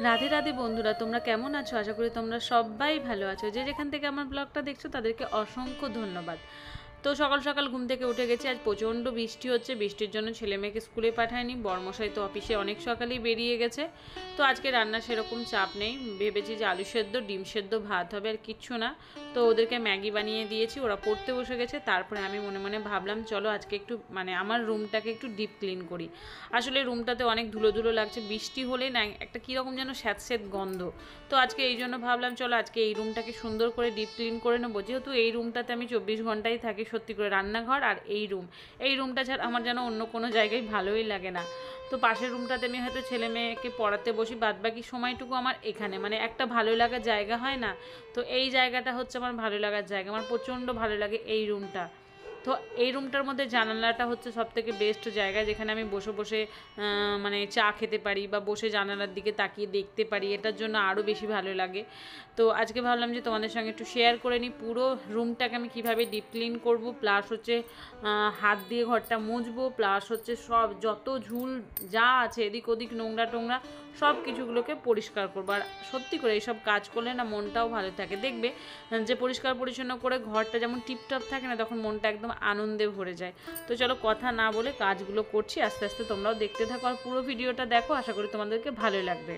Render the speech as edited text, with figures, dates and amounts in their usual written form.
রাধে রাধে বন্ধুরা, তোমরা কেমন আছো? আশা করি তোমরা সবাই ভালো আছো। যে যেখান থেকে আমার ব্লগটা দেখছো তাদেরকে অসংখ্য ধন্যবাদ। তো সকাল সকাল ঘুম থেকে উঠে গেছি। আজ প্রচণ্ড বৃষ্টি হচ্ছে, বৃষ্টির জন্য ছেলে মেয়েকে স্কুলে পাঠায়নি। বরমশাই তো অফিসে অনেক সকালেই বেরিয়ে গেছে। তো আজকে রান্নার সেরকম চাপ নেই। ভেবেছি যে আলু সেদ্ধ, ডিম সেদ্ধ, ভাত হবে, আর কিচ্ছু না। তো ওদেরকে ম্যাগি বানিয়ে দিয়েছি, ওরা পড়তে বসে গেছে। তারপরে আমি মনে মনে ভাবলাম চলো আজকে একটু আমার রুমটাকে একটু ডিপ ক্লিন করি। আসলে রুমটাতে অনেক ধুলো ধুলো লাগছে, বৃষ্টি হলেই না একটা কীরকম যেন স্যাঁতস্যাঁত গন্ধ। তো আজকে এই জন্য ভাবলাম চলো আজকে এই রুমটাকে সুন্দর করে ডিপ ক্লিন করে নেবো। যেহেতু এই রুমটাতে আমি 24 ঘন্টাই থাকি, সত্যি করে রান্নাঘর আর এই রুমটা ছাড়া আমার যেন অন্য কোনো জায়গায় ভালোই লাগে না। তো পাশের রুমটাতে আমি হয়তো ছেলে মেয়েকে পড়াতে বসি, বাদবাকি সময়টুকু আমার এখানে একটা ভালো লাগার জায়গা হয় না। তো এই জায়গাটা হচ্ছে আমার ভালো লাগার জায়গা, আমার প্রচণ্ড ভালো লাগে এই রুমটা। তো এই রুমটার মধ্যে জানালাটা হচ্ছে সবথেকে বেস্ট জায়গা, যেখানে আমি বসে বসে চা খেতে পারি বা বসে জানালার দিকে তাকিয়ে দেখতে পারি, এটার জন্য আরও বেশি ভালো লাগে। তো আজকে ভাবলাম যে তোমাদের সঙ্গে একটু শেয়ার করে নিই পুরো রুমটাকে আমি কীভাবে ডিপ ক্লিন করবো, প্লাস হচ্ছে হাত দিয়ে ঘরটা মুছবো, প্লাস হচ্ছে সব যত ঝুল যা আছে এদিক ওদিক নোংরা টোংরা সব কিছুগুলোকে পরিষ্কার করবো। আর সত্যি করে এইসব কাজ করলে না মনটাও ভালো থাকে। দেখবে যে পরিষ্কার পরিচ্ছন্ন করে ঘরটা যেমন টিপটপ থাকে না, তখন মনটা একদম আনন্দে ভরে যায়। তো চলো কথা না বলে কাজগুলো করছি, আস্তে আস্তে তোমরাও দেখতে থাকো আর পুরো ভিডিওটা দেখো, আশা করি তোমাদেরকে ভালো লাগবে।